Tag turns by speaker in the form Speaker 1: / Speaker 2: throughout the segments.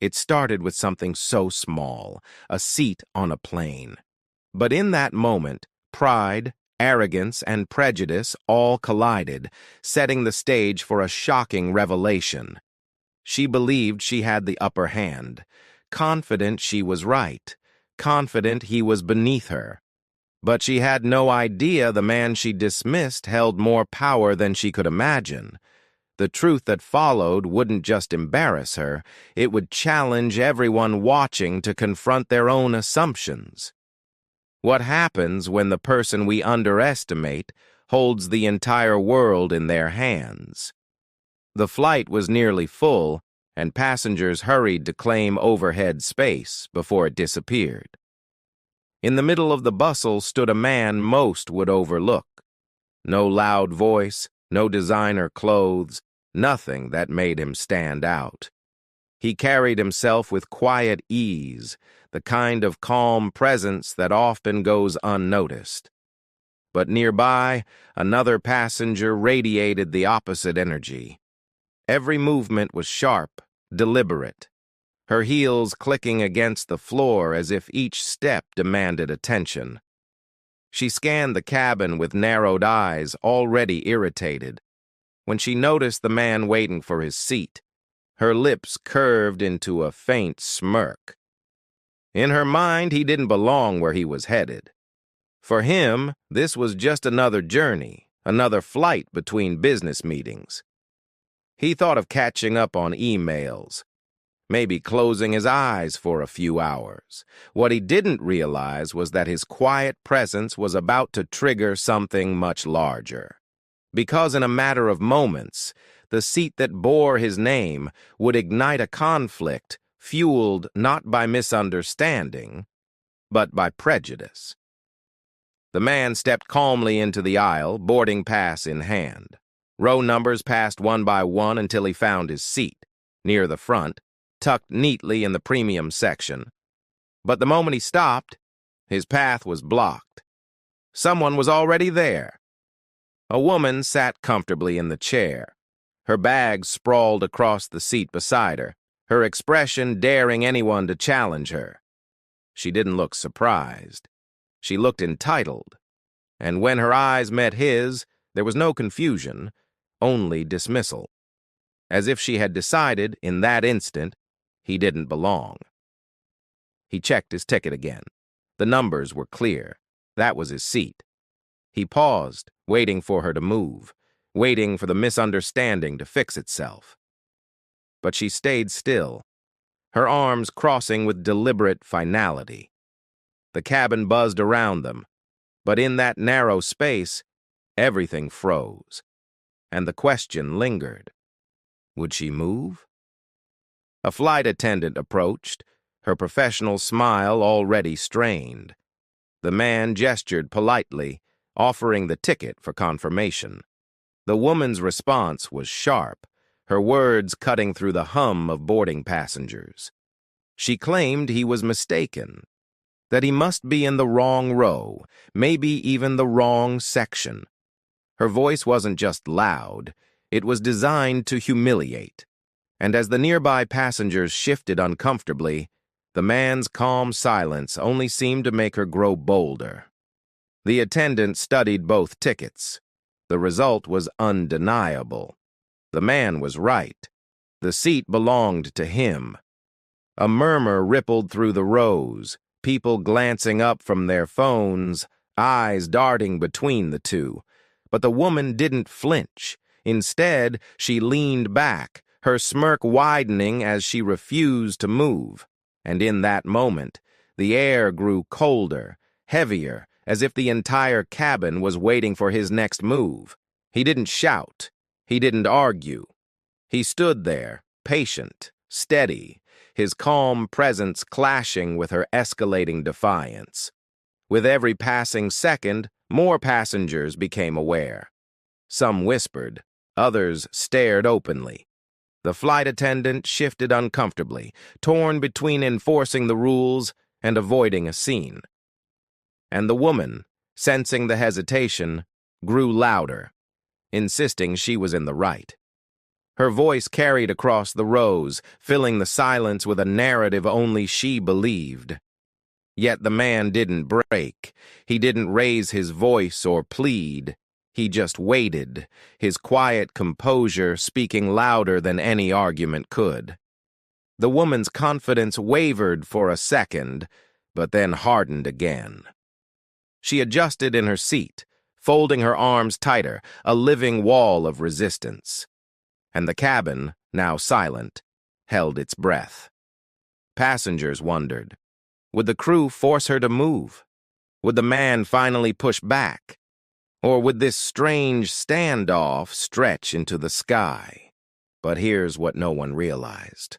Speaker 1: It started with something so small, a seat on a plane. But in that moment, pride, arrogance, and prejudice all collided, setting the stage for a shocking revelation. She believed she had the upper hand, confident she was right, confident he was beneath her. But she had no idea the man she dismissed held more power than she could imagine. The truth that followed wouldn't just embarrass her, it would challenge everyone watching to confront their own assumptions. What happens when the person we underestimate holds the entire world in their hands? The flight was nearly full, and passengers hurried to claim overhead space before it disappeared. In the middle of the bustle stood a man most would overlook. No loud voice, no designer clothes, nothing that made him stand out. He carried himself with quiet ease, the kind of calm presence that often goes unnoticed. But nearby, another passenger radiated the opposite energy. Every movement was sharp, deliberate, her heels clicking against the floor as if each step demanded attention. She scanned the cabin with narrowed eyes, already irritated. When she noticed the man waiting for his seat, her lips curved into a faint smirk. In her mind, he didn't belong where he was headed. For him, this was just another journey, another flight between business meetings. He thought of catching up on emails, maybe closing his eyes for a few hours. What he didn't realize was that his quiet presence was about to trigger something much larger. Because in a matter of moments, the seat that bore his name would ignite a conflict fueled not by misunderstanding, but by prejudice. The man stepped calmly into the aisle, boarding pass in hand. Row numbers passed one by one until he found his seat, near the front, tucked neatly in the premium section. But the moment he stopped, his path was blocked. Someone was already there. A woman sat comfortably in the chair. Her bag sprawled across the seat beside her, her expression daring anyone to challenge her. She didn't look surprised. She looked entitled. And when her eyes met his, there was no confusion, only dismissal. As if she had decided, in that instant, he didn't belong. He checked his ticket again. The numbers were clear. That was his seat. He paused, waiting for her to move, waiting for the misunderstanding to fix itself. But she stayed still, her arms crossing with deliberate finality. The cabin buzzed around them, but in that narrow space, everything froze, and the question lingered. Would she move? A flight attendant approached, her professional smile already strained. The man gestured politely, offering the ticket for confirmation. The woman's response was sharp, her words cutting through the hum of boarding passengers. She claimed he was mistaken, that he must be in the wrong row, maybe even the wrong section. Her voice wasn't just loud, it was designed to humiliate. And as the nearby passengers shifted uncomfortably, the man's calm silence only seemed to make her grow bolder. The attendant studied both tickets. The result was undeniable. The man was right. The seat belonged to him. A murmur rippled through the rows, people glancing up from their phones, eyes darting between the two. But the woman didn't flinch. Instead, she leaned back, her smirk widening as she refused to move. And in that moment, the air grew colder, heavier, as if the entire cabin was waiting for his next move. He didn't shout. He didn't argue. He stood there, patient, steady, his calm presence clashing with her escalating defiance. With every passing second, more passengers became aware. Some whispered, others stared openly. The flight attendant shifted uncomfortably, torn between enforcing the rules and avoiding a scene. And the woman, sensing the hesitation, grew louder, insisting she was in the right. Her voice carried across the rows, filling the silence with a narrative only she believed. Yet the man didn't break. He didn't raise his voice or plead. He just waited, his quiet composure speaking louder than any argument could. The woman's confidence wavered for a second, but then hardened again. She adjusted in her seat, folding her arms tighter, a living wall of resistance. And the cabin, now silent, held its breath. Passengers wondered. Would the crew force her to move? Would the man finally push back? Or would this strange standoff stretch into the sky? But here's what no one realized.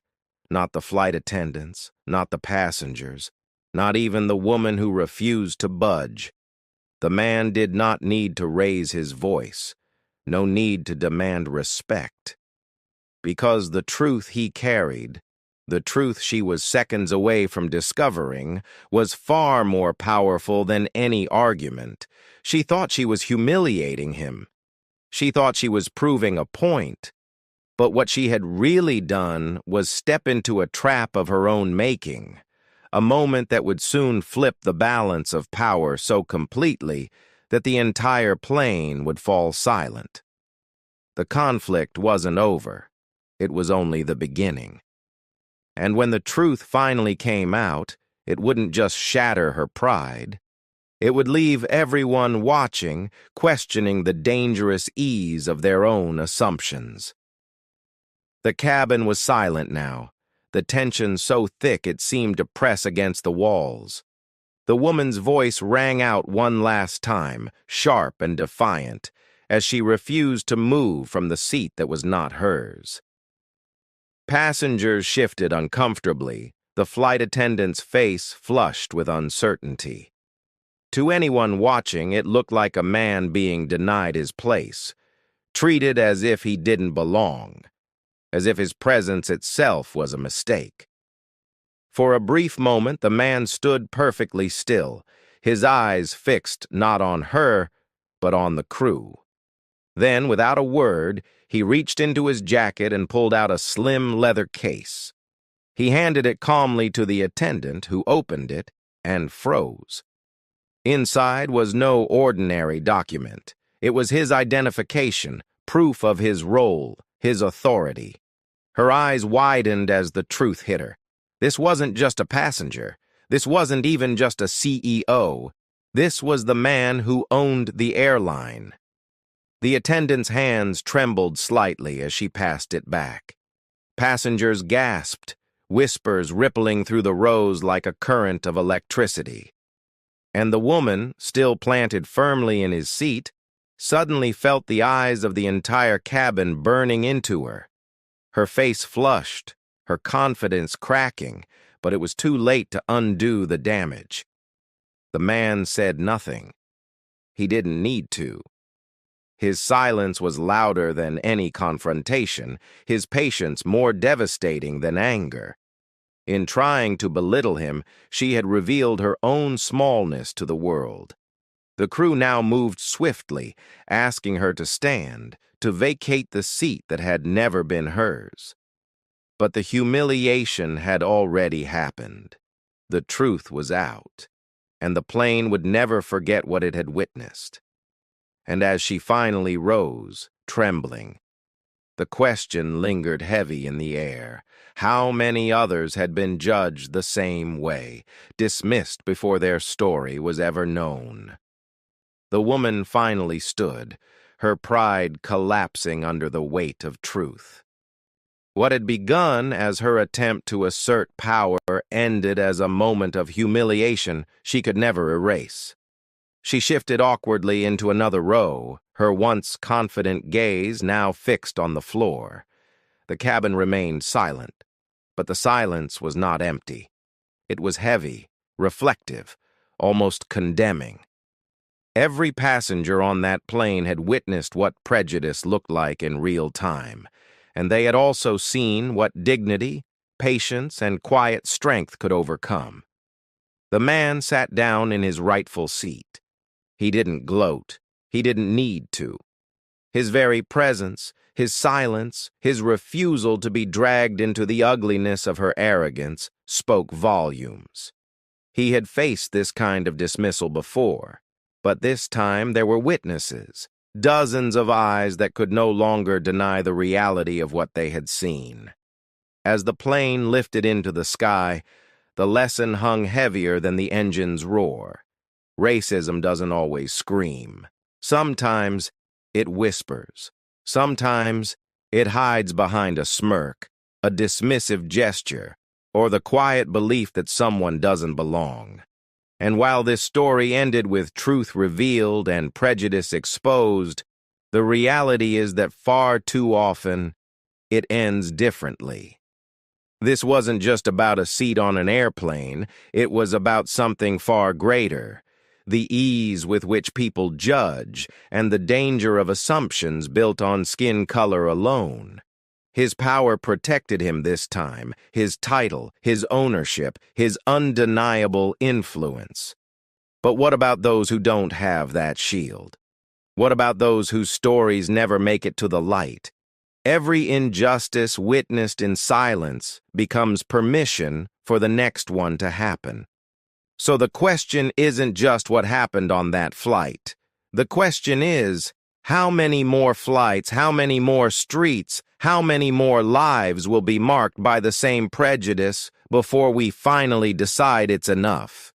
Speaker 1: Not the flight attendants, not the passengers, not even the woman who refused to budge. The man did not need to raise his voice, no need to demand respect. Because the truth he carried, the truth she was seconds away from discovering, was far more powerful than any argument. She thought she was humiliating him. She thought she was proving a point. But what she had really done was step into a trap of her own making, a moment that would soon flip the balance of power so completely that the entire plane would fall silent. The conflict wasn't over. It was only the beginning. And when the truth finally came out, it wouldn't just shatter her pride. It would leave everyone watching, questioning the dangerous ease of their own assumptions. The cabin was silent now, the tension so thick it seemed to press against the walls. The woman's voice rang out one last time, sharp and defiant, as she refused to move from the seat that was not hers. Passengers shifted uncomfortably, the flight attendant's face flushed with uncertainty. To anyone watching, it looked like a man being denied his place, treated as if he didn't belong, as if his presence itself was a mistake. For a brief moment, the man stood perfectly still, his eyes fixed not on her, but on the crew. Then, without a word, he reached into his jacket and pulled out a slim leather case. He handed it calmly to the attendant, who opened it and froze. Inside was no ordinary document. It was his identification, proof of his role, his authority. Her eyes widened as the truth hit her. This wasn't just a passenger. This wasn't even just a CEO. This was the man who owned the airline. The attendant's hands trembled slightly as she passed it back. Passengers gasped, whispers rippling through the rows like a current of electricity. And the woman, still planted firmly in his seat, suddenly felt the eyes of the entire cabin burning into her. Her face flushed, her confidence cracking, but it was too late to undo the damage. The man said nothing. He didn't need to. His silence was louder than any confrontation, his patience more devastating than anger. In trying to belittle him, she had revealed her own smallness to the world. The crew now moved swiftly, asking her to stand, to vacate the seat that had never been hers. But the humiliation had already happened. The truth was out, and the plane would never forget what it had witnessed. And as she finally rose, trembling, the question lingered heavy in the air. How many others had been judged the same way, dismissed before their story was ever known? The woman finally stood, her pride collapsing under the weight of truth. What had begun as her attempt to assert power ended as a moment of humiliation she could never erase. She shifted awkwardly into another row, her once confident gaze now fixed on the floor. The cabin remained silent, but the silence was not empty. It was heavy, reflective, almost condemning. Every passenger on that plane had witnessed what prejudice looked like in real time, and they had also seen what dignity, patience, and quiet strength could overcome. The man sat down in his rightful seat. He didn't gloat. He didn't need to. His very presence, His silence, his refusal to be dragged into the ugliness of her arrogance, spoke volumes. He had faced this kind of dismissal before, but this time there were witnesses, dozens of eyes that could no longer deny the reality of what they had seen. As the plane lifted into the sky, the lesson hung heavier than the engine's roar. Racism doesn't always scream. Sometimes it whispers. Sometimes it hides behind a smirk, a dismissive gesture, or the quiet belief that someone doesn't belong. And while this story ended with truth revealed and prejudice exposed, the reality is that far too often it ends differently. This wasn't just about a seat on an airplane, it was about something far greater. The ease with which people judge, and the danger of assumptions built on skin color alone. His power protected him this time, his title, his ownership, his undeniable influence. But what about those who don't have that shield? What about those whose stories never make it to the light? Every injustice witnessed in silence becomes permission for the next one to happen. So the question isn't just what happened on that flight. The question is, how many more flights, how many more streets, how many more lives will be marked by the same prejudice before we finally decide it's enough?